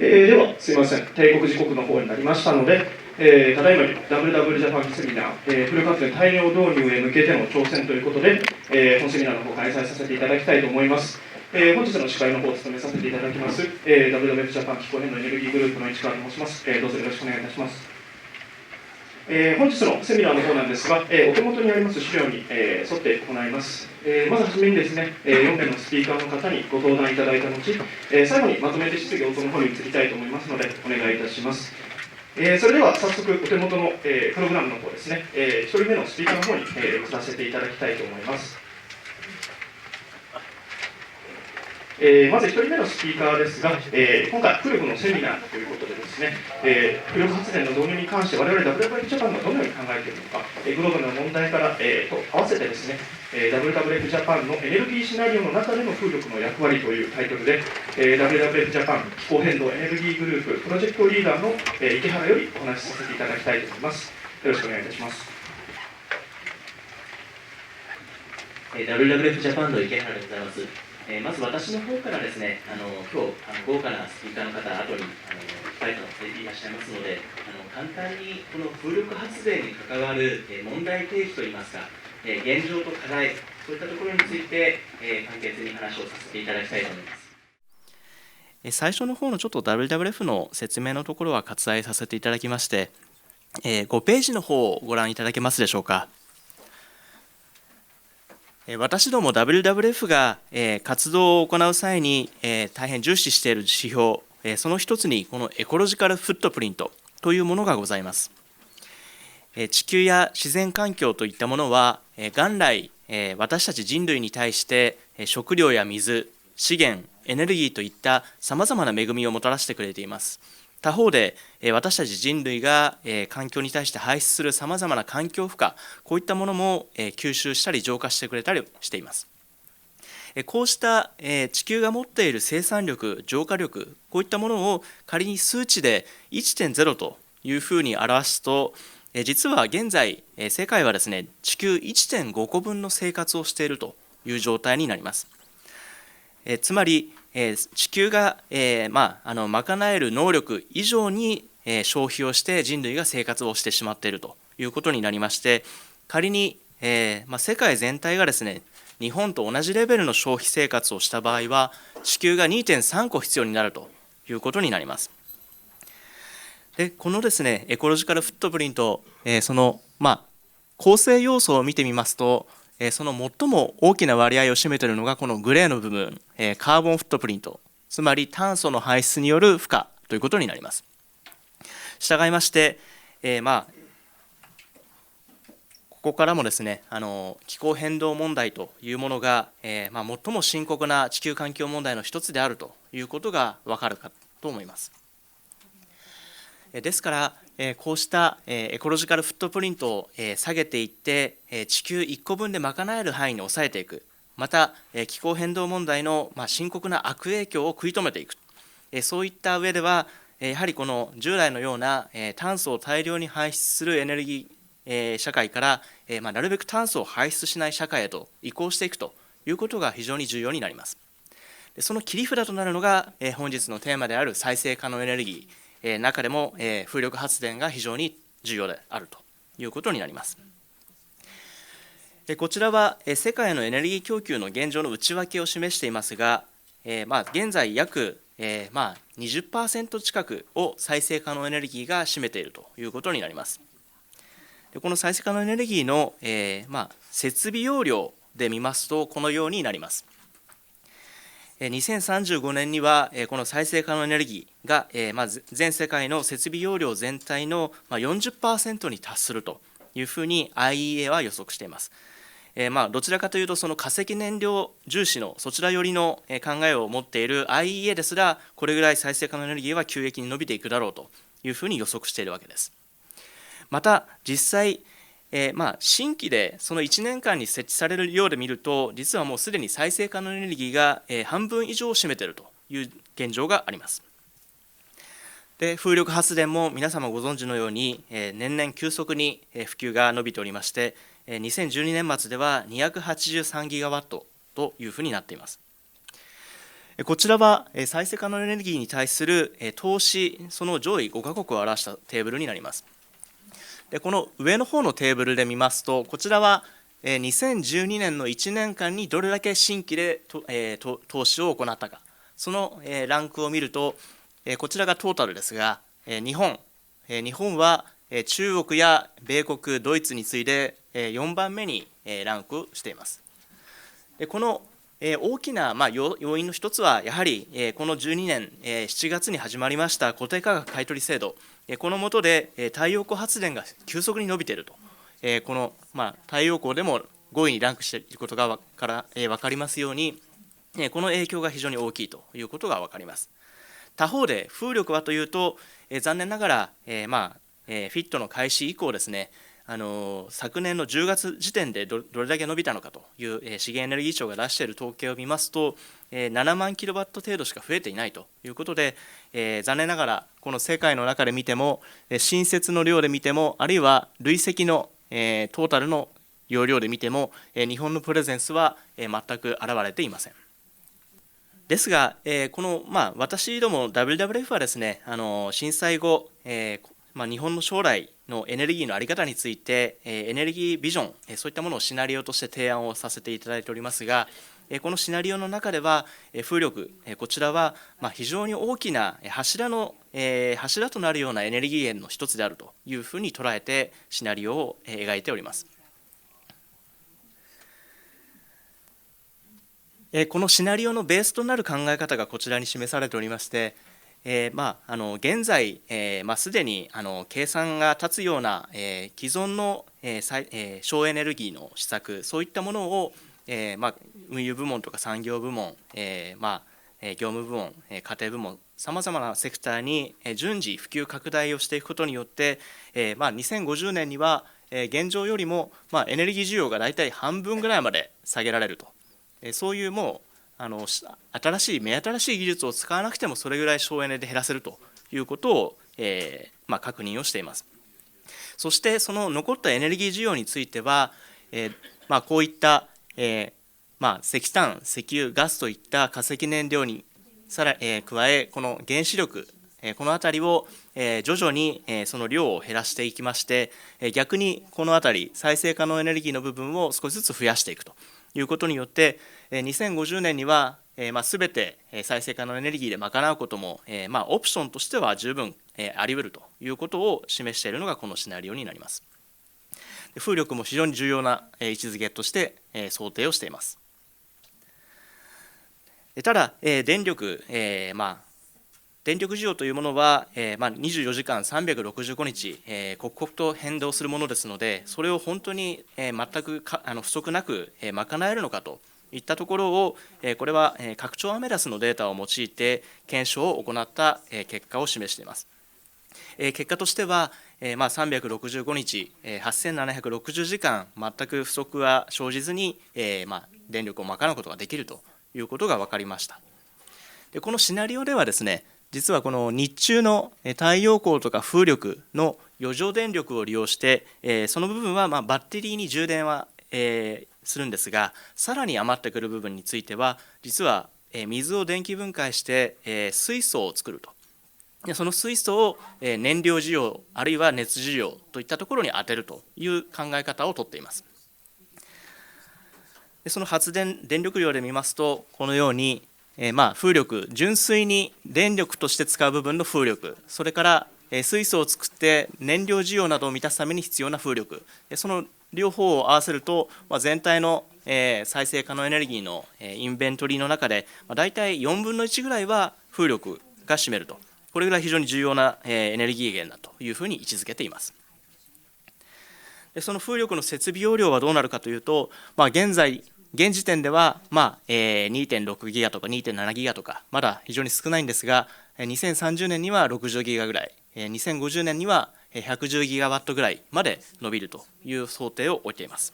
では、すいません、定刻時刻の方になりましたので、ただいまより WW ジャパンセミナー、フル活電大量導入へ向けての挑戦ということで、本セミナーの方を開催させていただきたいと思います。本日の司会の方を務めさせていただきます、WW ジャパン気候変動エネルギーグループの市川と申します。どうぞよろしくお願いいたします。本日のセミナーの方なんですが、お手元にあります資料に、沿って行います。まずはじめにですね、4名のスピーカーの方にご登壇いただいた後、最後にまとめて質疑応答の方に移りたいと思いますので、お願いいたします。それでは早速、お手元の、プログラムの方ですね、1人目のスピーカーの方に、移らせていただきたいと思います。まず1人目のスピーカーですが、今回、フルグのセミナーということでですね、風力発電の導入に関して、我々 WWF ジャパンがどのように考えているのか、グローバルな問題からと合わせてですね、WWF ジャパンのエネルギーシナリオの中での風力の役割というタイトルで、WWF ジャパン気候変動エネルギーグループプロジェクトリーダーの池原よりお話しさせていただきたいと思います。よろしくお願いいたします。WWF ジャパンの池原でございます。まず私の方からですね、今日豪華なスピーカーの方、後に控えていらっしゃいますので、簡単にこの風力発電に関わる問題提起といいますか、現状と課題、そういったところについて簡潔に話をさせていただきたいと思います。最初の方のちょっと WWF の説明のところは割愛させていただきまして、5ページの方をご覧いただけますでしょうか。私ども WWF が活動を行う際に大変重視している指標、その一つにこのエコロジカルフットプリントというものがございます。地球や自然環境といったものは元来私たち人類に対して食料や水、資源、エネルギーといったさまざまな恵みをもたらしてくれています。他方で私たち人類が環境に対して排出するさまざまな環境負荷、こういったものも吸収したり浄化してくれたりしています。こうした地球が持っている生産力、浄化力、こういったものを仮に数値で 1.0 というふうに表すと、実は現在世界はですね、地球 1.5 個分の生活をしているという状態になります。つまり地球が賄える能力以上に消費をして人類が生活をしてしまっているということになりまして、仮に世界全体がですね、日本と同じレベルの消費生活をした場合は地球が 2.3 個必要になるということになります。でこのですね、エコロジカルフットプリント、その構成要素を見てみますと、その最も大きな割合を占めているのがこのグレーの部分、カーボンフットプリント、つまり炭素の排出による負荷ということになります。したがいまして、ここからもですね、気候変動問題というものが、最も深刻な地球環境問題の一つであるということがわかるかと思います。ですから、こうしたエコロジカルフットプリントを下げていって地球1個分で賄える範囲に抑えていく、また気候変動問題の深刻な悪影響を食い止めていく、そういった上ではやはりこの従来のような炭素を大量に排出するエネルギー社会からなるべく炭素を排出しない社会へと移行していくということが非常に重要になります。その切り札となるのが本日のテーマである再生可能エネルギー、中でも風力発電が非常に重要であるということになります。こちらは世界のエネルギー供給の現状の内訳を示していますが、現在約20% 近くを再生可能エネルギーが占めているということになります。この再生可能エネルギーの設備容量で見ますとこのようになります。2035年にはこの再生可能エネルギーが全世界の設備容量全体の 40% に達するというふうに IEA は予測しています。どちらかというとその化石燃料重視のそちら寄りの考えを持っている IEA ですらこれぐらい再生可能エネルギーは急激に伸びていくだろうというふうに予測しているわけです。また実際新規でその1年間に設置されるようで見ると実はもうすでに再生可能エネルギーが半分以上を占めているという現状があります。で風力発電も皆様ご存知のように年々急速に普及が伸びておりまして2012年末では283ギガワットというふうになっています。こちらは再生可能エネルギーに対する投資、その上位5カ国を表したテーブルになります。でこの上の方のテーブルで見ますと、こちらは2012年の1年間にどれだけ新規で投資を行ったか、そのランクを見ると、こちらがトータルですが、日本は中国や米国、ドイツに次いで4番目にランクしています。でこの大きな要因の一つは、やはりこの12年7月に始まりました固定価格買取制度、この下で太陽光発電が急速に伸びていると、この太陽光でも5位にランクしていることが分かりますように、この影響が非常に大きいということが分かります。他方で風力はというと、残念ながら、フィットの開始以降ですね、昨年の10月時点でどれだけ伸びたのかという、資源エネルギー庁が出している統計を見ますと、7万キロワット程度しか増えていないということで、残念ながらこの世界の中で見ても、新設の量で見ても、あるいは累積の、トータルの容量で見ても、日本のプレゼンスは、全く現れていません。ですが、この私ども WWF はですね、震災後、日本の将来のエネルギーの在り方について、エネルギービジョン、そういったものをシナリオとして提案をさせていただいておりますが、このシナリオの中では、風力、こちらは非常に大きな柱となるようなエネルギー源の一つであるというふうに捉えて、シナリオを描いております。このシナリオのベースとなる考え方がこちらに示されておりまして、現在、すでに計算が立つような、既存の、省エネルギーの施策、そういったものを、運輸部門とか産業部門、業務部門、家庭部門、さまざまなセクターに順次普及拡大をしていくことによって、2050年には現状よりもエネルギー需要が大体半分ぐらいまで下げられると、そういうもう目新しい技術を使わなくてもそれぐらい省エネで減らせるということを、確認をしています。そしてその残ったエネルギー需要については、こういった、石炭、石油、ガスといった化石燃料に加え、この原子力、この辺りを徐々にその量を減らしていきまして、逆にこの辺り再生可能エネルギーの部分を少しずつ増やしていくということによって、2050年にはすべて再生可能エネルギーで賄うこともオプションとしては十分あり得るということを示しているのがこのシナリオになります。風力も非常に重要な位置づけとして想定をしています。ただ、電力需要というものは24時間365日刻々と変動するものですので、それを本当に全く不足なく賄えるのかといったところを、これは拡張アメダスのデータを用いて検証を行った結果を示しています。結果としては365日8760時間全く不足は生じずに電力を賄うことができるということが分かりました。でこのシナリオではですね、実はこの日中の太陽光とか風力の余剰電力を利用して、その部分はバッテリーに充電はするんですが、さらに余ってくる部分については実は水を電気分解して水素を作ると。その水素を燃料需要あるいは熱需要といったところに当てるという考え方をとっています。でその電力量で見ますと、このように風力、純粋に電力として使う部分の風力、それから水素を作って燃料需要などを満たすために必要な風力、その両方を合わせると全体の再生可能エネルギーのインベントリーの中でだいたい4分の1ぐらいは風力が占めると、これぐらい非常に重要なエネルギー源だというふうに位置づけています。でその風力の設備容量はどうなるかというと、現時点では2.6 ギガとか 2.7 ギガとかまだ非常に少ないんですが、2030年には60ギガぐらい、2050年には110ギガワットぐらいまで伸びるという想定を置いています。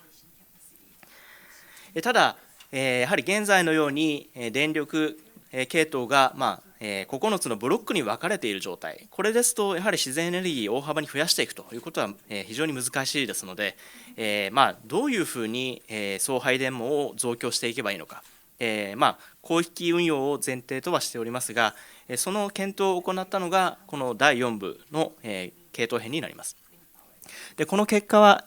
ただ、やはり現在のように電力系統が9つのブロックに分かれている状態、これですとやはり自然エネルギーを大幅に増やしていくということは非常に難しいですので、どういうふうに送配電網を増強していけばいいのか、広域運用を前提とはしておりますが、その検討を行ったのがこの第4部の系統編になります。でこの結果は、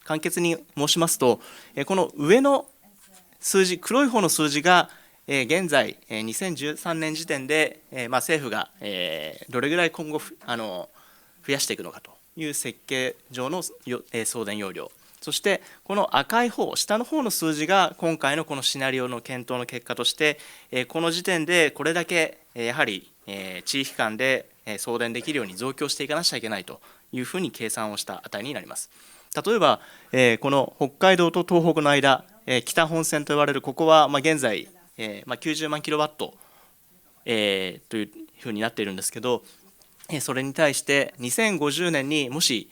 簡潔に申しますと、この上の数字、黒い方の数字が現在2013年時点で政府がどれぐらい今後増やしていくのかという設計上の送電容量、そしてこの赤い方、下の方の数字が今回のこのシナリオの検討の結果として、この時点でこれだけやはり地域間で送電できるように増強していかなくちゃいけないというふうに計算をした値になります。例えばこの北海道と東北の間、北本線と言われるここは現在90万キロワットというふうになっているんですけど、それに対して2050年にもし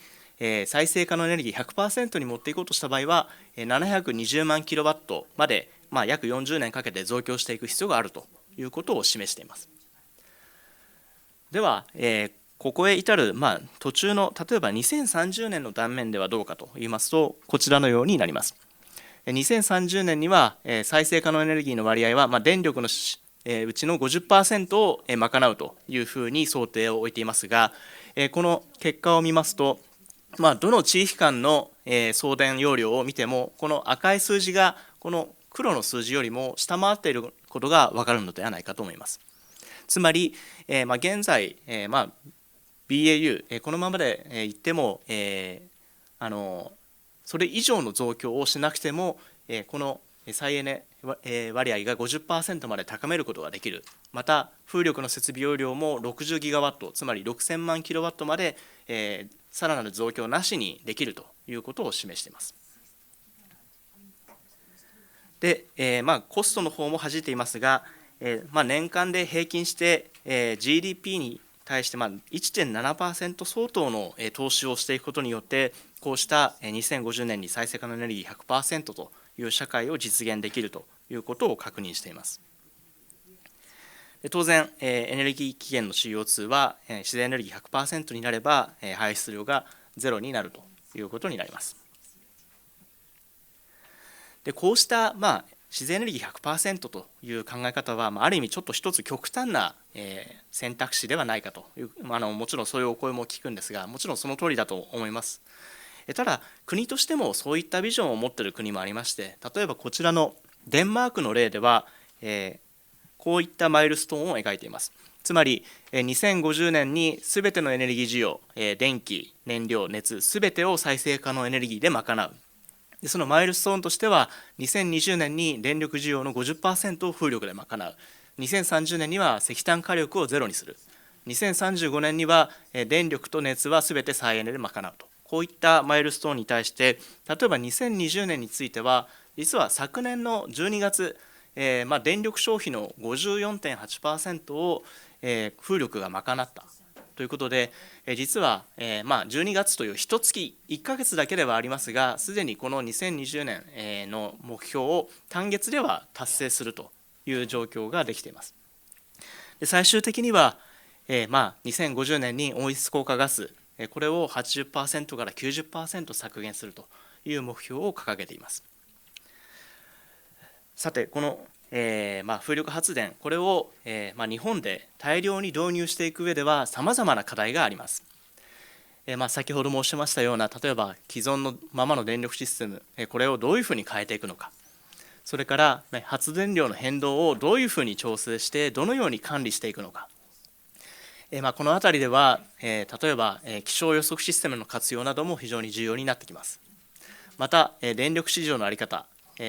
再生可能エネルギー 100% に持っていこうとした場合は720万キロワットまで約40年かけて増強していく必要があるということを示しています。ではここへ至る途中の例えば2030年の断面ではどうかといいますと、こちらのようになります。2030年には再生可能エネルギーの割合は電力のうちの 50% を賄うというふうに想定を置いていますが、この結果を見ますとどの地域間の送電容量を見てもこの赤い数字がこの黒の数字よりも下回っていることが分かるのではないかと思います。つまり現在BAU このままでいってもそれ以上の増強をしなくてもこの再エネ割合が 50% まで高めることができる。また風力の設備容量も60ギガワット、つまり6000万キロワットまでさらなる増強なしにできるということを示しています。で、コストの方も弾いていますが、年間で平均して、GDP に対して 1.7% 相当の投資をしていくことによってこうした2050年に再生可能エネルギー 100% という社会を実現できるということを確認しています。当然エネルギー期限の CO2 は自然エネルギー 100% になれば排出量がゼロになるということになります。でこうした自然エネルギー 100% という考え方はある意味ちょっと一つ極端な選択肢ではないかという、もちろんそういうお声も聞くんですが、もちろんその通りだと思います。ただ国としてもそういったビジョンを持っている国もありまして、例えばこちらのデンマークの例ではこういったマイルストーンを描いています。つまり2050年にすべてのエネルギー需要、電気、燃料、熱すべてを再生可能エネルギーで賄う。でそのマイルストーンとしては2020年に電力需要の 50% を風力で賄う。2030年には石炭火力をゼロにする。2035年には電力と熱はすべて再エネで賄うと。こういったマイルストーンに対して例えば2020年については実は昨年の12月電力消費の 54.8% を風力が賄ったということで、実は12月という1月1ヶ月だけではありますが、すでにこの2020年の目標を単月では達成するという状況ができています。で最終的には2050年に温室効果ガスこれを 80% から 90% 削減するという目標を掲げています。さてこの風力発電これを日本で大量に導入していく上ではさまざまな課題があります。先ほど申しましたような例えば既存のままの電力システムこれをどういうふうに変えていくのか、それから発電量の変動をどういうふうに調整してどのように管理していくのか、このあたりでは例えば気象予測システムの活用なども非常に重要になってきます。また電力市場の在り方、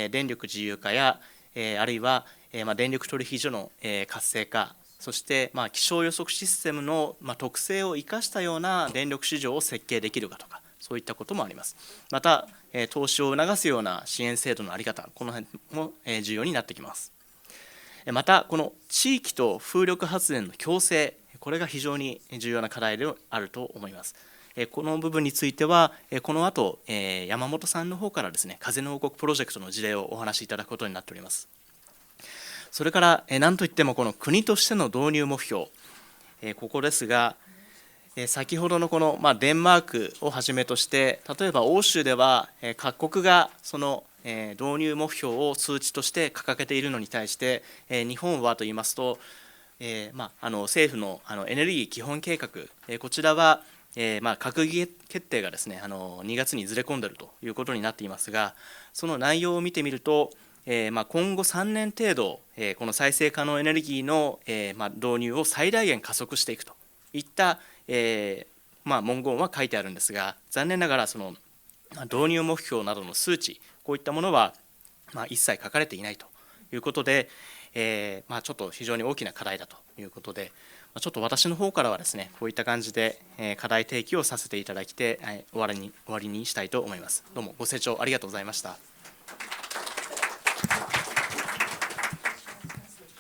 電力自由化やあるいは電力取引所の活性化、そして気象予測システムの特性を生かしたような電力市場を設計できるかとか、そういったこともあります。また投資を促すような支援制度の在り方、この辺も重要になってきます。またこの地域と風力発電の共生、これが非常に重要な課題であると思います。この部分についてはこの後山本さんの方からですね、風の王国プロジェクトの事例をお話しいただくことになっております。それから何といってもこの国としての導入目標、ここですが先ほどのこのデンマークをはじめとして例えば欧州では各国がその導入目標を数値として掲げているのに対して、日本はといいますと、政府のエネルギー基本計画、こちらは、閣議決定がですね、2月にずれ込んでいるということになっていますが、その内容を見てみると、今後3年程度、この再生可能エネルギーの、導入を最大限加速していくといった、文言は書いてあるんですが、残念ながらその導入目標などの数値、こういったものは、一切書かれていないということで、ちょっと非常に大きな課題だということで、ちょっと私の方からはですね、こういった感じで課題提起をさせていただきて、終わりにしたいと思います。どうもご清聴ありがとうございました。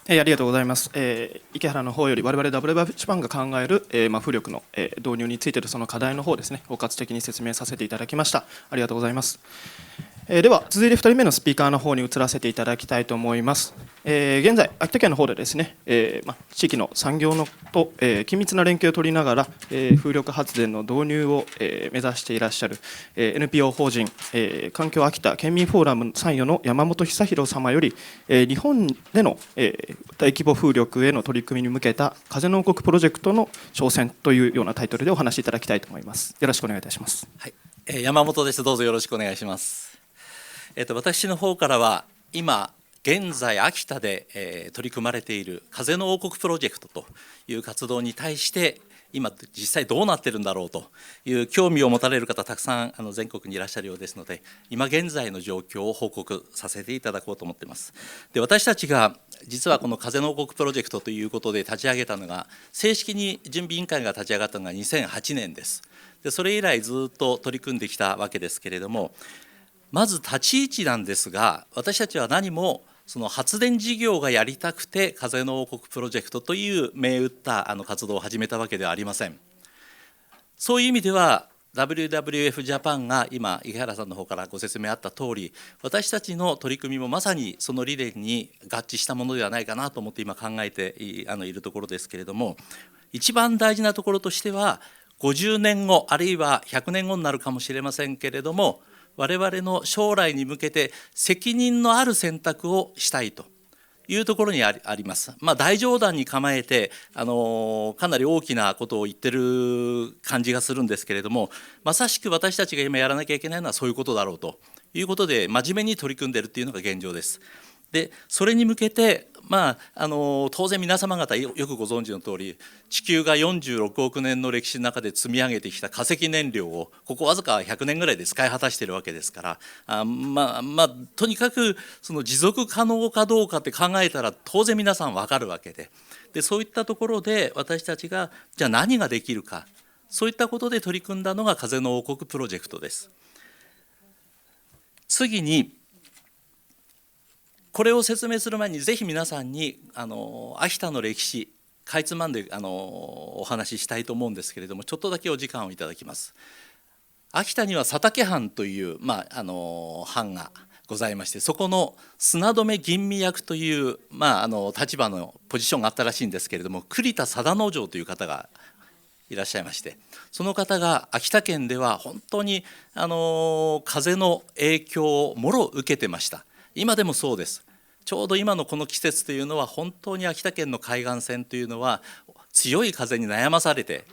ありがとうございます。池原の方より我々 WWF ジャパンが考える、風力の、導入についてのその課題の方ですね、包括的に説明させていただきました。ありがとうございます。では続いて2人目のスピーカーの方に移らせていただきたいと思います。現在秋田県の方でですね、地域の産業のと、緊密な連携を取りながら、風力発電の導入を、目指していらっしゃる、NPO 法人、環境秋田県民フォーラム参与の山本久弘様より、日本での、大規模風力への取り組みに向けた風の王国プロジェクトの挑戦というようなタイトルでお話しいただきたいと思います。よろしくお願いいたします。はい、山本です。どうぞよろしくお願いします。私の方からは今現在秋田で、取り組まれている風の王国プロジェクトという活動に対して今実際どうなってるんだろうという興味を持たれる方たくさん全国にいらっしゃるようですので、今現在の状況を報告させていただこうと思っています。で、私たちが実はこの風の王国プロジェクトということで立ち上げたのが、正式に準備委員会が立ち上がったのが2008年です。で、それ以来ずっと取り組んできたわけですけれども、まず立ち位置なんですが、私たちは何もその発電事業がやりたくて風の王国プロジェクトという銘打った活動を始めたわけではありません。そういう意味では WWF ジャパンが今池原さんの方からご説明あった通り、私たちの取り組みもまさにその理念に合致したものではないかなと思って今考えているところですけれども、一番大事なところとしては50年後あるいは100年後になるかもしれませんけれども、我々の将来に向けて責任のある選択をしたいというところにあります。大冗談に構えてかなり大きなことを言ってる感じがするんですけれども、まさしく私たちが今やらなきゃいけないのはそういうことだろうということで真面目に取り組んでいるというのが現状です。で、それに向けて当然皆様方よくご存知の通り、地球が46億年の歴史の中で積み上げてきた化石燃料をここわずか100年ぐらいで使い果たしているわけですから、とにかくその持続可能かどうかって考えたら当然皆さん分かるわけで、そういったところで私たちがじゃあ何ができるか、そういったことで取り組んだのが風の王国プロジェクトです。次にこれを説明する前にぜひ皆さんに秋田の歴史かいつまんでお話ししたいと思うんですけれども、ちょっとだけお時間をいただきます。秋田には佐竹藩という、藩がございまして、そこの砂留吟味役という、立場のポジションがあったらしいんですけれども、栗田貞之丞という方がいらっしゃいまして、その方が秋田県では本当に風の影響をもろ受けてました。今でもそうです。ちょうど今のこの季節というのは本当に秋田県の海岸線というのは強い風に悩まされて、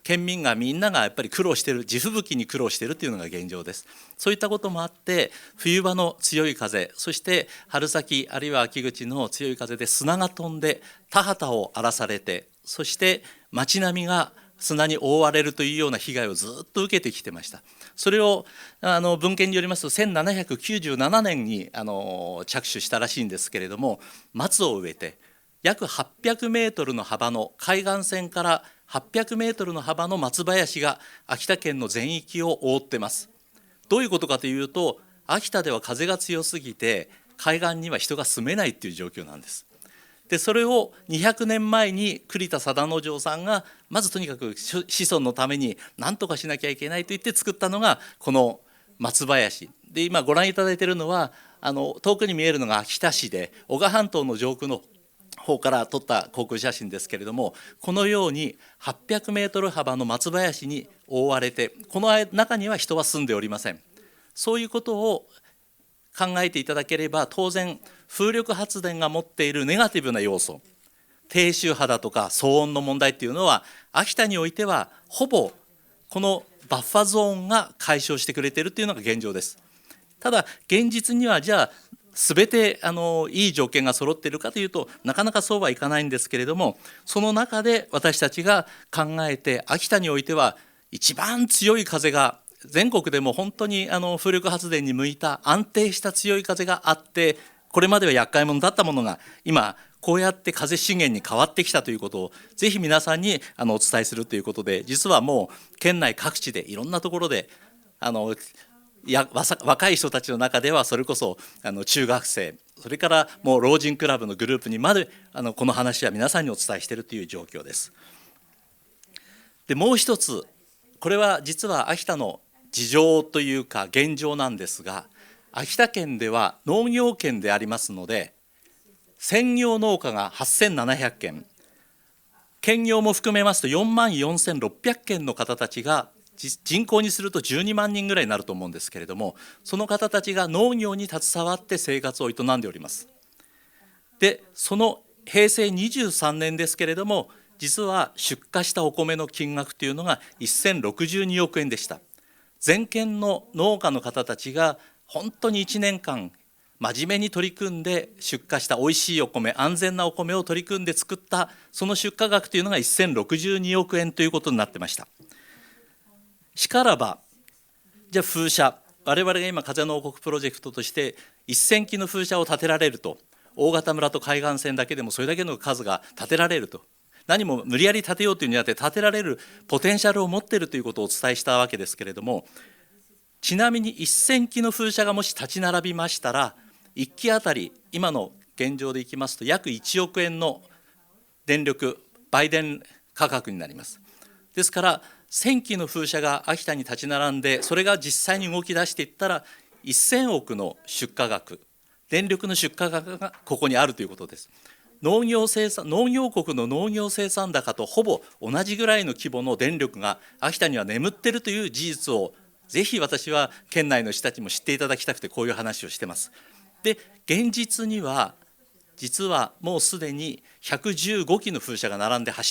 県民がみんながやっぱり苦労している、地吹雪に苦労しているというのが現状です。そういったこともあって冬場の強い風、そして春先あるいは秋口の強い風で砂が飛んで田畑を荒らされて、そして町並みが砂に覆われるというような被害をずっと受けてきてました。それを文献によりますと1797年に着手したらしいんですけれども、松を植えて約800メートルの幅の海岸線から800メートルの幅の松林が秋田県の全域を覆ってます。どういうことかというと、秋田では風が強すぎて海岸には人が住めないという状況なんです。で、それを200年前に栗田貞之丞さんがまずとにかく子孫のために何とかしなきゃいけないと言って作ったのがこの松林で、今ご覧いただいているのは遠くに見えるのが秋田市で男鹿半島の上空の方から撮った航空写真ですけれども、このように800メートル幅の松林に覆われて、この中には人は住んでおりません。そういうことを考えていただければ、当然風力発電が持っているネガティブな要素、低周波だとか騒音の問題っていうのは、秋田においてはほぼこのバッファゾーンが解消してくれているというのが現状です。ただ現実にはじゃあ全ていい条件が揃っているかというと、なかなかそうはいかないんですけれども、その中で私たちが考えて、秋田においては一番強い風が、全国でも本当に風力発電に向いた安定した強い風があって、これまでは厄介者だったものが今こうやって風資源に変わってきたということをぜひ皆さんにお伝えするということで、実はもう県内各地でいろんなところで若い人たちの中ではそれこそ中学生、それからもう老人クラブのグループにまでこの話は皆さんにお伝えしているという状況です。でもう一つ、これは実は秋田の事情というか現状なんですが、秋田県では農業県でありますので、専業農家が8700件、兼業も含めますと44,600件の方たちが、人口にすると12万人ぐらいになると思うんですけれども、その方たちが農業に携わって生活を営んでおります。でその平成23年ですけれども、実は出荷したお米の金額というのが1062億円でした。全県の農家の方たちが本当に1年間真面目に取り組んで出荷したおいしいお米、安全なお米を取り組んで作ったその出荷額というのが1062億円ということになってました。しからば、じゃあ風車、我々が今風の王国プロジェクトとして1000基の風車を建てられると、大潟村と海岸線だけでもそれだけの数が建てられると、何も無理やり建てようというのにあって建てられるポテンシャルを持っているということをお伝えしたわけですけれども、ちなみに1000基の風車がもし立ち並びましたら、1基あたり今の現状でいきますと約1億円の電力売電価格になります。ですから1000基の風車が秋田に立ち並んで、それが実際に動き出していったら1000億の出荷額、電力の出荷額がここにあるということです。農業国の農業生産高とほぼ同じぐらいの規模の電力が秋田には眠っているという事実を、ぜひ私は県内の人たちも知っていただきたくてこういう話をしてます。で現実には実はもうすでに115基の風車が並んで回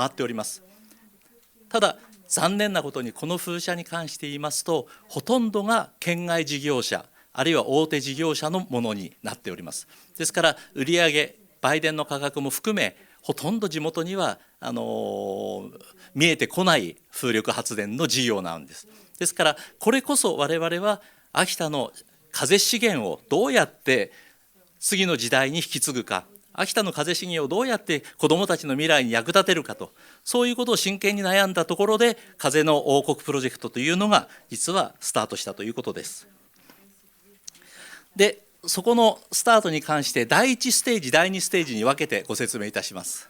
っております。ただ残念なことにこの風車に関して言いますと、ほとんどが県外事業者あるいは大手事業者のものになっております。ですから売上、売電の価格も含め、ほとんど地元には見えてこない風力発電の事業なんです。ですからこれこそ我々は秋田の風資源をどうやって次の時代に引き継ぐか、秋田の風資源をどうやって子どもたちの未来に役立てるかと、そういうことを真剣に悩んだところで風の王国プロジェクトというのが実はスタートしたということです。でそこのスタートに関して第1ステージ第2ステージに分けてご説明いたします。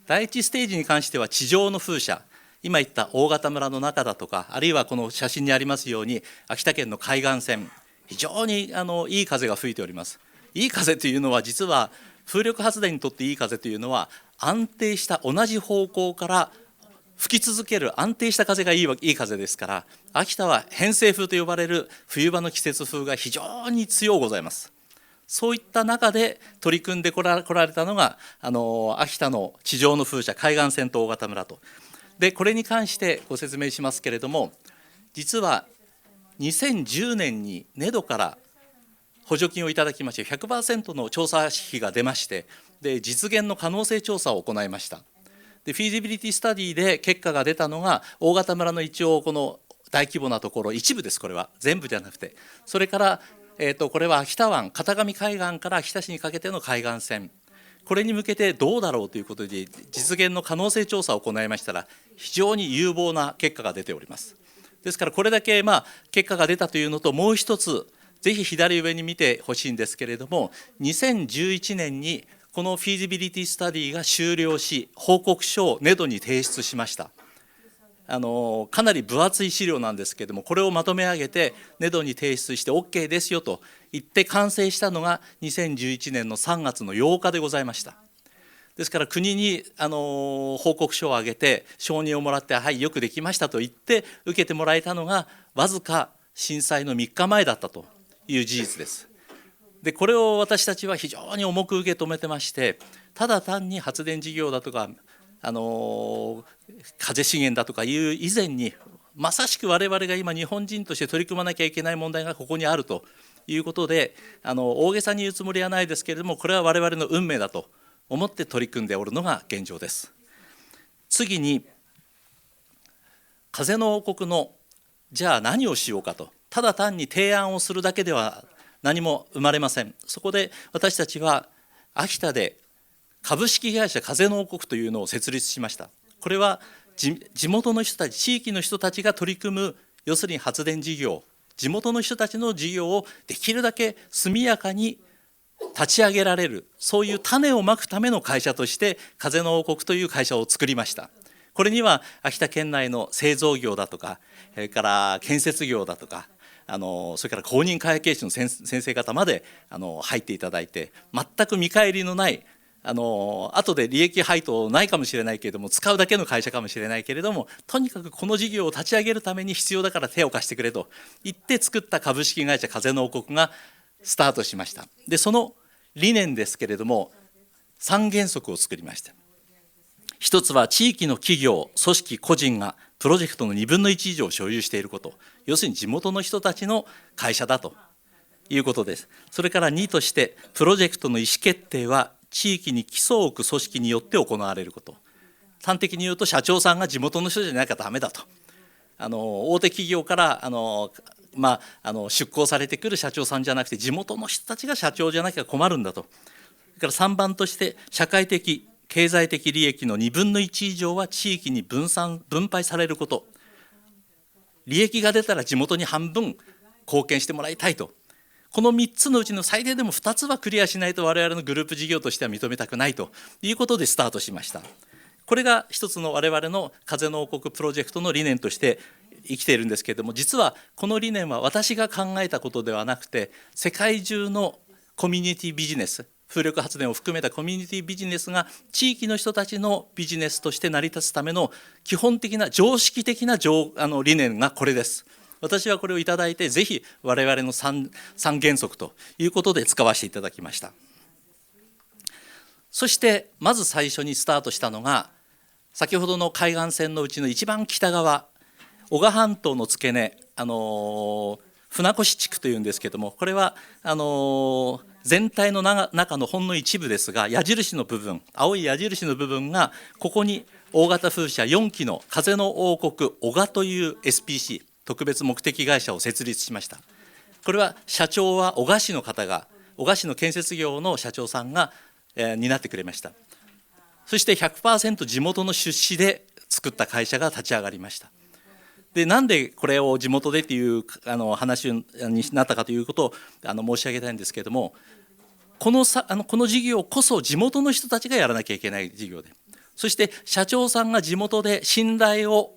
第1ステージに関しては地上の風車、今言った大潟村の中だとか、あるいはこの写真にありますように秋田県の海岸線、非常にいい風が吹いております。いい風というのは実は風力発電にとっていい風というのは安定した同じ方向から吹き続ける安定した風がいい風ですから、秋田は偏西風と呼ばれる冬場の季節風が非常に強うございます。そういった中で取り組んでこられたのが秋田の地上の風車、海岸線と大潟村と。でこれに関してご説明しますけれども、実は2010年にネドから補助金をいただきまして 100% の調査費が出まして、で実現の可能性調査を行いました。でフィジビリティスタディで結果が出たのが大潟村の一応この大規模なところ一部です。これは全部じゃなくて、それから、これは秋田湾片上海岸から秋田市にかけての海岸線、これに向けてどうだろうということで実現の可能性調査を行いましたら、非常に有望な結果が出ております。ですからこれだけ結果が出たというのと、もう一つぜひ左上に見てほしいんですけれども、2011年にこのフィジビリティスタディが終了し、報告書をネドに提出しました。かなり分厚い資料なんですけれども、これをまとめ上げてネドに提出して OK ですよと言って完成したのが2011年の3月の8日でございました。ですから国に報告書を上げて承認をもらって、はいよくできましたと言って受けてもらえたのがわずか震災の3日前だったという事実です。でこれを私たちは非常に重く受け止めてまして、ただ単に発電事業だとか風資源だとかいう以前に、まさしく我々が今日本人として取り組まなきゃいけない問題がここにあるということで、大げさに言うつもりはないですけれども、これは我々の運命だと思って取り組んでおるのが現状です。次に、風の王国のじゃあ何をしようかと、ただ単に提案をするだけでは何も生まれません。そこで私たちは秋田で株式会社風の王国というのを設立しました。これは地元の人たち、地域の人たちが取り組む、要するに発電事業、地元の人たちの事業をできるだけ速やかに立ち上げられる、そういう種をまくための会社として風の王国という会社を作りました。これには秋田県内の製造業だとか、それから建設業だとか、それから公認会計士の先生方まで入っていただいて、全く見返りのない、後で利益配当ないかもしれないけれども、使うだけの会社かもしれないけれども、とにかくこの事業を立ち上げるために必要だから手を貸してくれと言って作った株式会社風の王国がスタートしました。でその理念ですけれども、3原則を作りました。一つは地域の企業、組織、個人がプロジェクトの2分の1以上を所有していること、要するに地元の人たちの会社だということです。それから2として、プロジェクトの意思決定は地域に基礎を置く組織によって行われること。端的に言うと、社長さんが地元の人じゃなきゃダメだと。大手企業から出向されてくる社長さんじゃなくて、地元の人たちが社長じゃなきゃ困るんだと。それから3番として、社会的経済的利益の2分の1以上は地域に分配されること。利益が出たら地元に半分貢献してもらいたいと。この3つのうちの最低でも2つはクリアしないと我々のグループ事業としては認めたくないということでスタートしました。これが一つの我々の風の王国プロジェクトの理念として生きているんですけれども、実はこの理念は私が考えたことではなくて、世界中のコミュニティビジネス、風力発電を含めたコミュニティビジネスが地域の人たちのビジネスとして成り立つための基本的な常識的な理念がこれです。私はこれをいただいて、ぜひ我々の 3原則ということで使わせていただきました。そしてまず最初にスタートしたのが、先ほどの海岸線のうちの一番北側、男鹿半島の付け根、船越地区というんですけれども、これは全体の中のほんの一部ですが、矢印の部分、青い矢印の部分が、ここに大型風車4基の風の王国男鹿という SPC、特別目的会社を設立しました。これは社長は男鹿市の方が、男鹿市の建設業の社長さんが担ってくれました。そして 100% 地元の出資で作った会社が立ち上がりました。でなんでこれを地元でっていう話になったかということを申し上げたいんですけれども、この事業こそ地元の人たちがやらなきゃいけない事業で、そして社長さんが地元で信頼を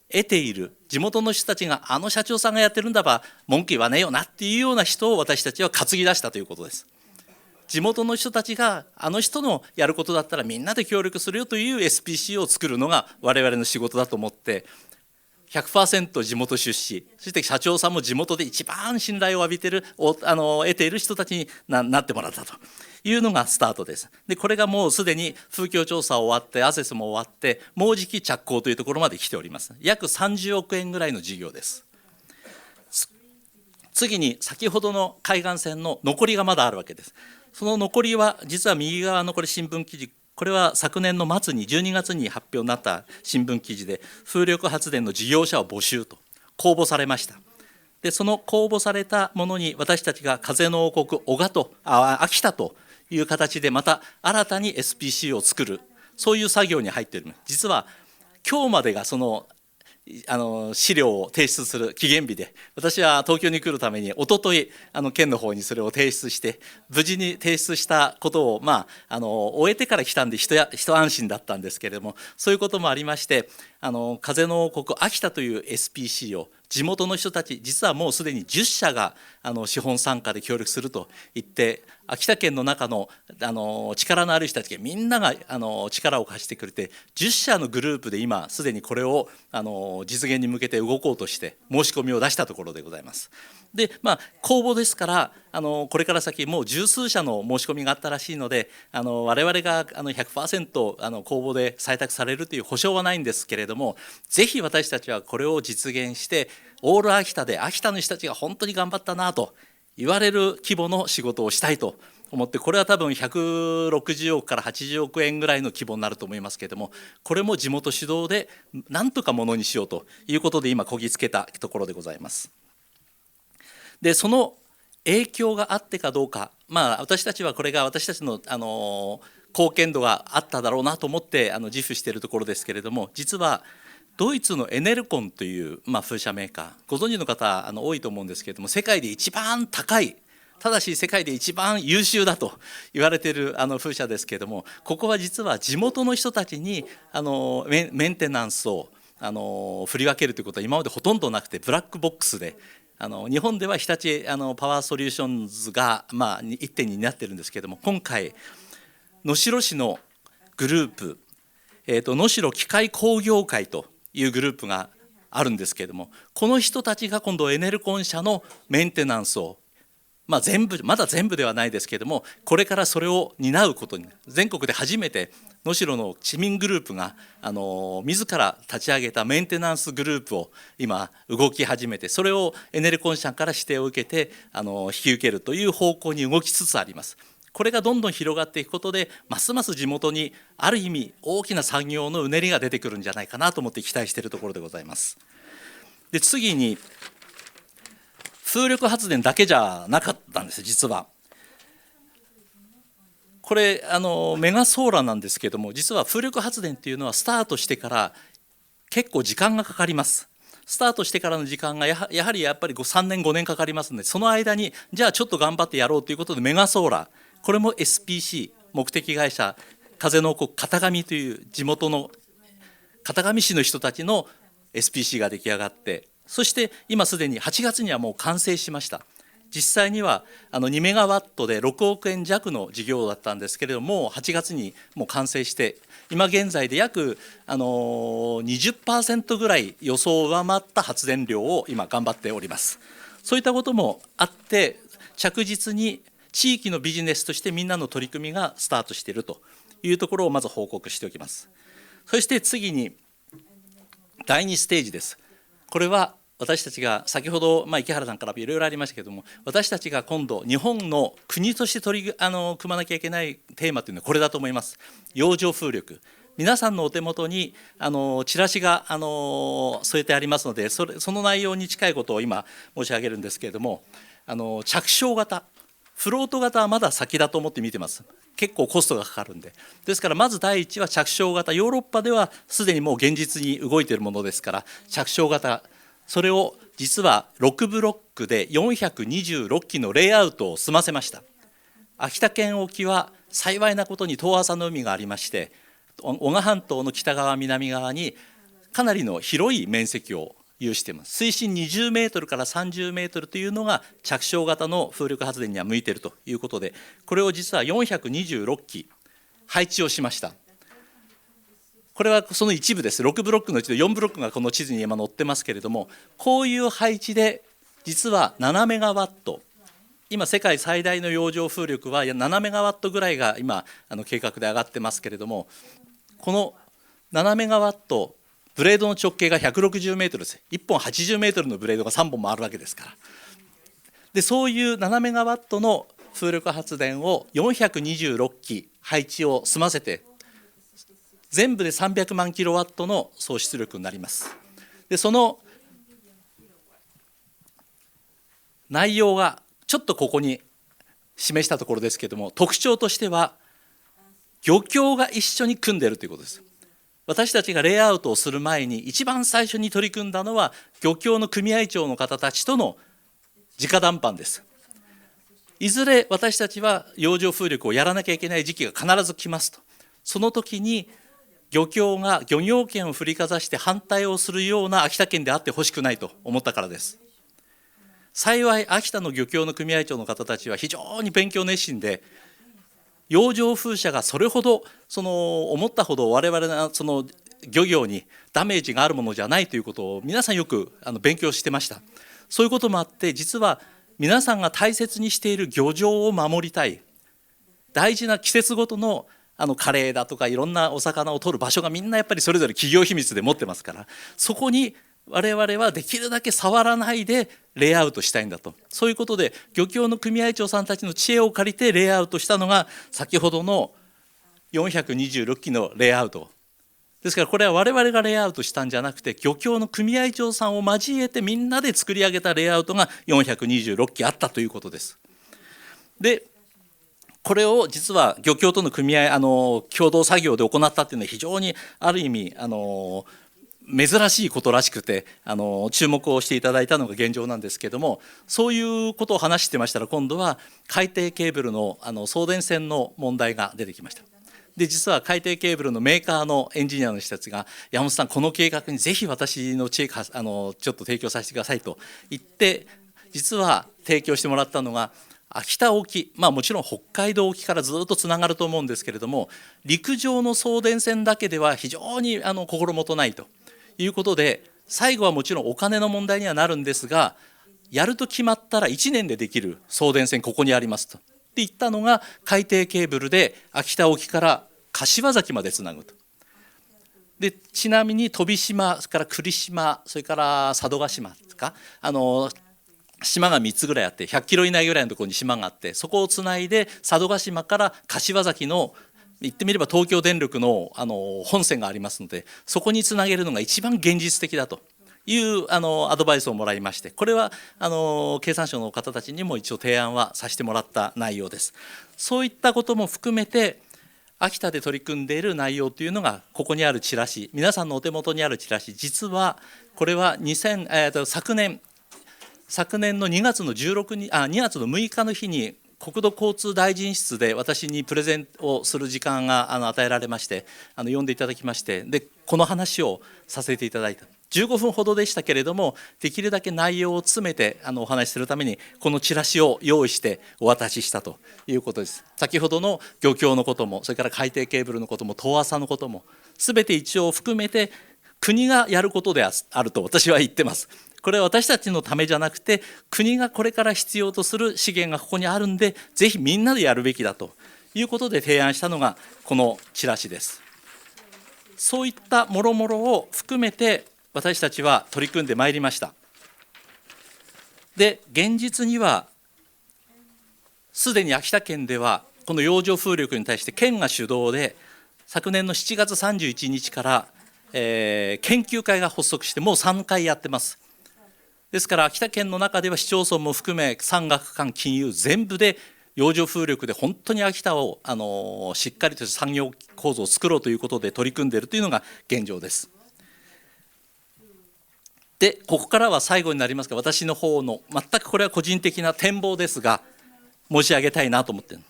得ている、地元の人たちが社長さんがやってるんだば文句言わねえよなっていうような人を私たちは担ぎ出したということです。地元の人たちが人のやることだったらみんなで協力するよという SPC を作るのが我々の仕事だと思って、100% 地元出資、そして社長さんも地元で一番信頼を浴びている得ている人たちになってもらったというのがスタートです。でこれがもうすでに風況調査終わって、アセスも終わって、もうじき着工というところまで来ております。約30億円ぐらいの事業です。次に先ほどの海岸線の残りがまだあるわけです。その残りは実は右側のこれ新聞記事、これは昨年の末に12月に発表になった新聞記事で、風力発電の事業者を募集と公募されました。でその公募されたものに私たちが風の王国秋田という形でまた新たに SPC を作る、そういう作業に入っている。実は今日までがその資料を提出する期限日で、私は東京に来るために一昨日県の方にそれを提出して、無事に提出したことを終えてから来たんで一安心だったんですけれども、そういうこともありまして、風の王国秋田という SPC を地元の人たち、実はもうすでに10社が資本参加で協力すると言って、秋田県の中の力のある人たちがみんなが力を貸してくれて、10社のグループで今すでにこれを実現に向けて動こうとして申し込みを出したところでございます。で、公募ですからこれから先もう十数社の申し込みがあったらしいので我々が100% 公募で採択されるという保証はないんですけれども、ぜひ私たちはこれを実現してオール秋田で秋田の人たちが本当に頑張ったなと言われる規模の仕事をしたいと思って、これは多分160億から80億円ぐらいの規模になると思いますけれども、これも地元主導でなんとかものにしようということで今こぎつけたところでございます。でその影響があってかどうか、私たちはこれが私たちの、貢献度があっただろうなと思って自負しているところですけれども、実はドイツのエネルコンという、風車メーカー、ご存知の方多いと思うんですけれども、世界で一番高い、ただし世界で一番優秀だと言われている風車ですけれども、ここは実は地元の人たちにメンテナンスを振り分けるということは今までほとんどなくて、ブラックボックスで日本では日立パワーソリューションズが一手になってるんですけれども、今回能代市のグループ、能代機械工業会というグループがあるんですけれども、この人たちが今度エネルコン社のメンテナンスをまだ全部ではないですけれども、これからそれを担うことに、全国で初めて能代の市民グループが自ら立ち上げたメンテナンスグループを今動き始めて、それをエネルコン社から指定を受けて引き受けるという方向に動きつつあります。これがどんどん広がっていくことで、ますます地元にある意味大きな産業のうねりが出てくるんじゃないかなと思って期待しているところでございます。で次に風力発電だけじゃなかったんです。実はこれメガソーラーなんですけども、実は風力発電っていうのはスタートしてから結構時間がかかります。スタートしてからの時間がやはり3年5年かかりますので、その間にじゃあちょっと頑張ってやろうということでメガソーラー、これも SPC 目的会社風の王国片上という地元の片上市の人たちの SPC が出来上がって、そして今すでに8月にはもう完成しました。実際には2メガワットで6億円弱の事業だったんですけれども、8月にもう完成して、今現在で約20% ぐらい予想を上回った発電量を今頑張っております。そういったこともあって、着実に地域のビジネスとしてみんなの取り組みがスタートしているというところをまず報告しておきます。そして次に第2ステージです。これは私たちが先ほど池原さんからいろいろありましたけれども、私たちが今度日本の国として組まなきゃいけないテーマというのはこれだと思います。洋上風力、皆さんのお手元にチラシが添えてありますので、その内容に近いことを今申し上げるんですけれども、着床型、フロート型はまだ先だと思って見てます。結構コストがかかるんで。ですからまず第一は着床型、ヨーロッパではすでにもう現実に動いているものですから、着床型、それを実は6ブロックで426基のレイアウトを済ませました。秋田県沖は幸いなことに遠浅の海がありまして、男鹿半島の北側南側にかなりの広い面積を有しています。水深20メートルから30メートルというのが着床型の風力発電には向いているということで、これを実は426基配置をしました。これはその一部です。6ブロックのうちの4ブロックがこの地図に今載ってますけれども、こういう配置で実は7メガワット、今世界最大の洋上風力は7メガワットぐらいが今計画で上がってますけれども、この7メガワット、ブレードの直径が160メートルです。1本80メートルのブレードが3本もあるわけですから。でそういう7メガワットの風力発電を426基配置を済ませて、全部で300万キロワットの総出力になります。でその内容がちょっとここに示したところですけれども、特徴としては漁協が一緒に組んでいるということです。私たちがレイアウトをする前に一番最初に取り組んだのは漁協の組合長の方たちとの直談判です。いずれ私たちは洋上風力をやらなきゃいけない時期が必ず来ますと。その時に漁協が漁業権を振りかざして反対をするような秋田県であってほしくないと思ったからです。幸い秋田の漁協の組合長の方たちは非常に勉強熱心で、洋上風車がそれほど思ったほど我々の漁業にダメージがあるものじゃないということを皆さんよく勉強してました。そういうこともあって、実は皆さんが大切にしている漁場を守りたい、大事な季節ごとのカレーだとかいろんなお魚を取る場所がみんなやっぱりそれぞれ企業秘密で持ってますから、そこに我々はできるだけ触らないでレイアウトしたいんだと。そういうことで漁協の組合長さんたちの知恵を借りてレイアウトしたのが先ほどの426機のレイアウトですから、これは我々がレイアウトしたんじゃなくて、漁協の組合長さんを交えてみんなで作り上げたレイアウトが426機あったということです。でこれを実は漁協との組合共同作業で行ったっていうのは非常にある意味珍しいことらしくて注目をしていただいたのが現状なんですけども、そういうことを話してましたら、今度は海底ケーブルの送電線の問題が出てきました。で実は海底ケーブルのメーカーのエンジニアの人たちが、山本さんこの計画にぜひ私の知恵ちょっと提供させてくださいと言って、実は提供してもらったのが秋田沖、もちろん北海道沖からずっとつながると思うんですけれども、陸上の送電線だけでは非常に心もとないということで、最後はもちろんお金の問題にはなるんですが、やると決まったら1年でできる送電線ここにありますと言ったのが海底ケーブルで秋田沖から柏崎までつなぐと。でちなみに飛島、それから栗島、それから佐渡島ですか、島が3つぐらいあって、100キロ以内ぐらいのところに島があって、そこをつないで佐渡島から柏崎の言ってみれば東京電力の本線がありますので、そこにつなげるのが一番現実的だというアドバイスをもらいまして、これは経産省の方たちにも一応提案はさせてもらった内容です。そういったことも含めて秋田で取り組んでいる内容というのがここにあるチラシ、皆さんのお手元にあるチラシ、実はこれは昨年の2月の6日の日に国土交通大臣室で私にプレゼンをする時間が与えられまして、呼んでいただきまして、でこの話をさせていただいた。15分ほどでしたけれども、できるだけ内容を詰めてお話しするためにこのチラシを用意してお渡ししたということです。先ほどの漁協のことも、それから海底ケーブルのことも、遠浅のことも全て一応含めて国がやることであると私は言ってます。これは私たちのためじゃなくて、国がこれから必要とする資源がここにあるんで、ぜひみんなでやるべきだということで提案したのがこのチラシです。そういったもろもろを含めて私たちは取り組んでまいりました。で現実にはすでに秋田県ではこの洋上風力に対して県が主導で、昨年の7月31日から、研究会が発足してもう3回やってます。ですから秋田県の中では市町村も含め産学官金融全部で洋上風力で本当に秋田をしっかりとした産業構造を作ろうということで取り組んでいるというのが現状です。でここからは最後になりますが、私の方の全くこれは個人的な展望ですが申し上げたいなと思っている。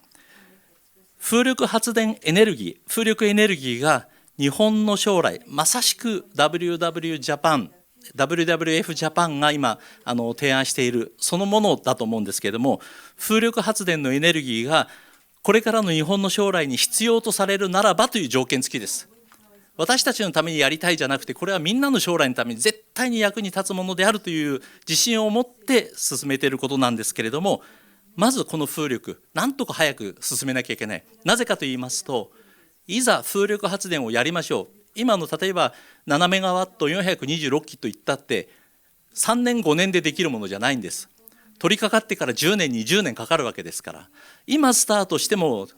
風力発電エネルギー、風力エネルギーが日本の将来、まさしく WWF ジャパンが今提案しているそのものだと思うんですけれども、風力発電のエネルギーがこれからの日本の将来に必要とされるならばという条件付きです。私たちのためにやりたいじゃなくて、これはみんなの将来のために絶対に役に立つものであるという自信を持って進めていることなんですけれども、まずこの風力なんとか早く進めなきゃいけない。なぜかと言いますと、いざ風力発電をやりましょう、今の例えば7メガワット426基といったって3年5年でできるものじゃないんです。取り掛かってから10年20年かかるわけですから、今スタートしても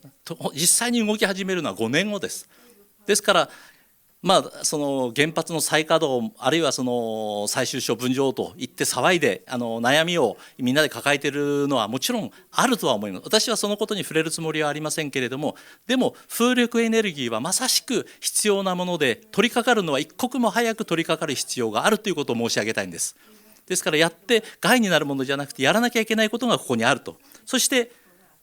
実際に動き始めるのは5年後です。ですからその原発の再稼働、あるいはその最終処分場といって騒いで悩みをみんなで抱えているのはもちろんあるとは思います。私はそのことに触れるつもりはありませんけれども、でも風力エネルギーはまさしく必要なもので、取り掛かるのは一刻も早く取り掛かる必要があるということを申し上げたいんです。ですからやって害になるものじゃなくて、やらなきゃいけないことがここにあると。そして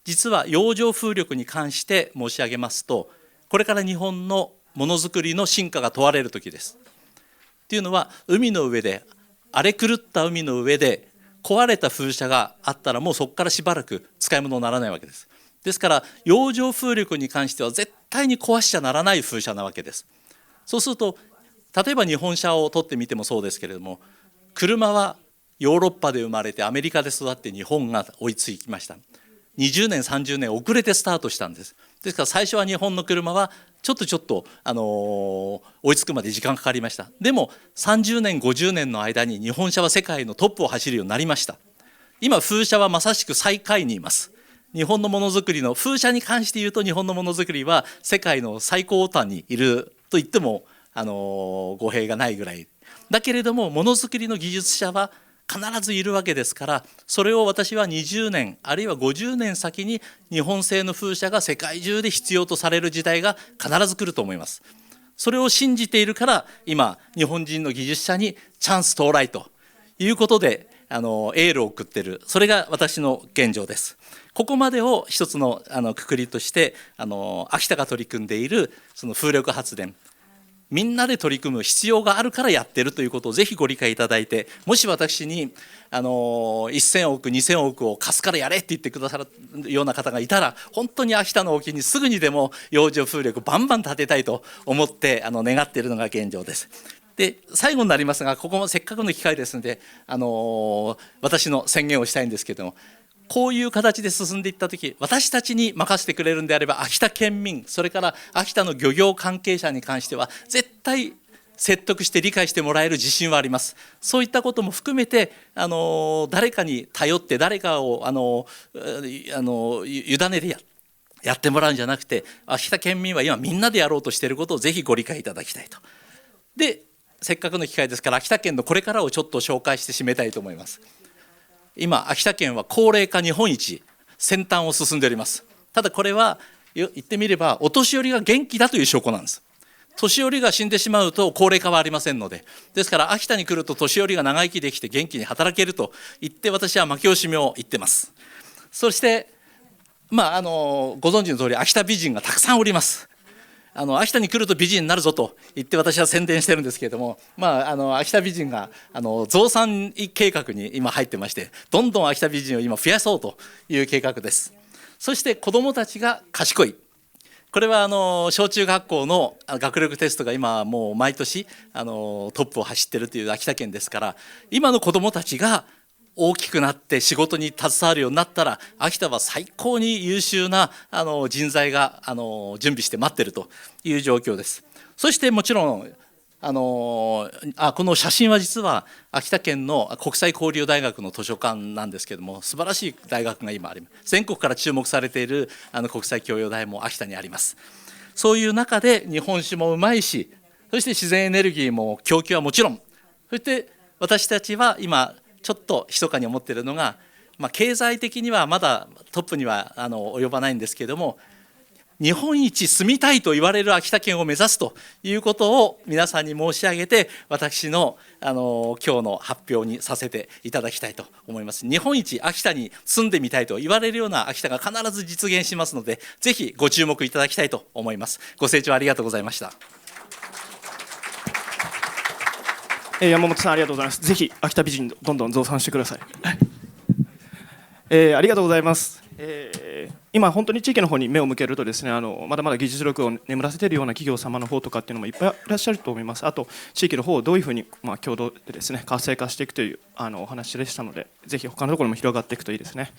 実は洋上風力に関して申し上げますと、これから日本のものづくりの進化が問われる時です。っていうのは、海の上で荒れ狂った海の上で壊れた風車があったらもうそこからしばらく使い物にならないわけです。ですから洋上風力に関しては絶対に壊しちゃならない風車なわけです。そうすると例えば日本車を取ってみてもそうですけれども、車はヨーロッパで生まれてアメリカで育って日本が追いつきました。20年30年遅れてスタートしたんです。ですから最初は日本の車はちょっと追いつくまで時間かかりました。でも30年50年の間に日本車は世界のトップを走るようになりました。今風車はまさしく最下位にいます。日本のものづくりの風車に関して言うと、日本のものづくりは世界の最高端にいると言っても語弊がないぐらいだけれども、ものづくりの技術者は必ずいるわけですから、それを私は20年あるいは50年先に日本製の風車が世界中で必要とされる時代が必ず来ると思います。それを信じているから、今日本人の技術者にチャンス到来ということでエールを送っている、それが私の現状です。ここまでを一つのくくりとして秋田が取り組んでいるその風力発電、みんなで取り組む必要があるからやってるということをぜひご理解いただいて、もし私に1000億2000億を貸すからやれって言ってくださるような方がいたら、本当に秋田の沖にすぐにでも洋上風力バンバン建てたいと思って願っているのが現状です。で最後になりますが、ここもせっかくの機会ですので私の宣言をしたいんですけれども、こういう形で進んでいったとき、私たちに任せてくれるんであれば、秋田県民、それから秋田の漁業関係者に関しては絶対説得して理解してもらえる自信はあります。そういったことも含めて誰かに頼って誰かを委ねてやってもらうんじゃなくて、秋田県民は今みんなでやろうとしていることをぜひご理解いただきたいと。でせっかくの機会ですから、秋田県のこれからをちょっと紹介して締めたいと思います。今秋田県は高齢化日本一先端を進んでおります。ただこれは言ってみればお年寄りが元気だという証拠なんです。年寄りが死んでしまうと高齢化はありませんので、ですから秋田に来ると年寄りが長生きできて元気に働けると言って私は負け惜しみを言ってます。そしてご存知の通り秋田美人がたくさんおります。秋田に来ると美人になるぞと言って私は宣伝してるんですけれども、秋田美人が増産計画に今入ってまして、どんどん秋田美人を今増やそうという計画です。そして子どもたちが賢い、これは小中学校の学力テストが今もう毎年トップを走ってるという秋田県ですから、今の子どもたちが大きくなって仕事に携わるようになったら、秋田は最高に優秀な人材が準備して待っているという状況です。そしてもちろんこの写真は実は秋田県の国際交流大学の図書館なんですけれども、素晴らしい大学が今あります。全国から注目されている国際教養大も秋田にあります。そういう中で日本酒もうまいし、そして自然エネルギーも供給はもちろん、そして私たちは今ちょっと密かに思っているのが、経済的にはまだトップには及ばないんですけれども、日本一住みたいと言われる秋田県を目指すということを皆さんに申し上げて、私の今日の発表にさせていただきたいと思います。日本一秋田に住んでみたいと言われるような秋田が必ず実現しますので、ぜひご注目いただきたいと思います。ご清聴ありがとうございました。山本さんありがとうございます。ぜひ秋田美人どんどん増産してください。ありがとうございます。今本当に地域の方に目を向けるとですね、まだまだ技術力を眠らせているような企業様の方とかっていうのもいっぱいいらっしゃると思います。あと地域の方をどういうふうに共同でですね活性化していくというお話でしたので、ぜひ他のところも広がっていくといいですね。